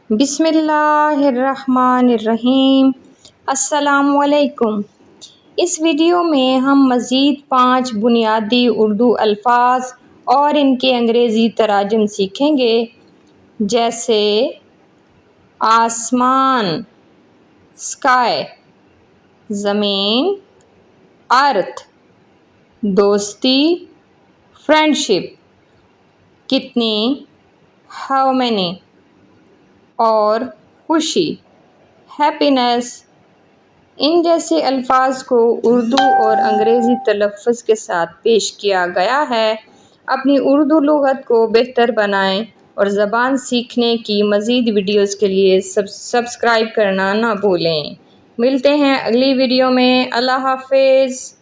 بسم اللہ الرحمن الرحیم۔ السلام علیکم۔ اس ویڈیو میں ہم مزید 5 بنیادی اردو الفاظ اور ان کے انگریزی تراجم سیکھیں گے، جیسے آسمان اسکائی، زمین ارتھ، دوستی فرینڈشپ، کتنی ہاؤ مینی، اور خوشی ہیپینس۔ ان جیسے الفاظ کو اردو اور انگریزی تلفظ کے ساتھ پیش کیا گیا ہے۔ اپنی اردو لغت کو بہتر بنائیں اور زبان سیکھنے کی مزید ویڈیوز کے لیے سبسکرائب کرنا نہ بھولیں۔ ملتے ہیں اگلی ویڈیو میں۔ اللہ حافظ۔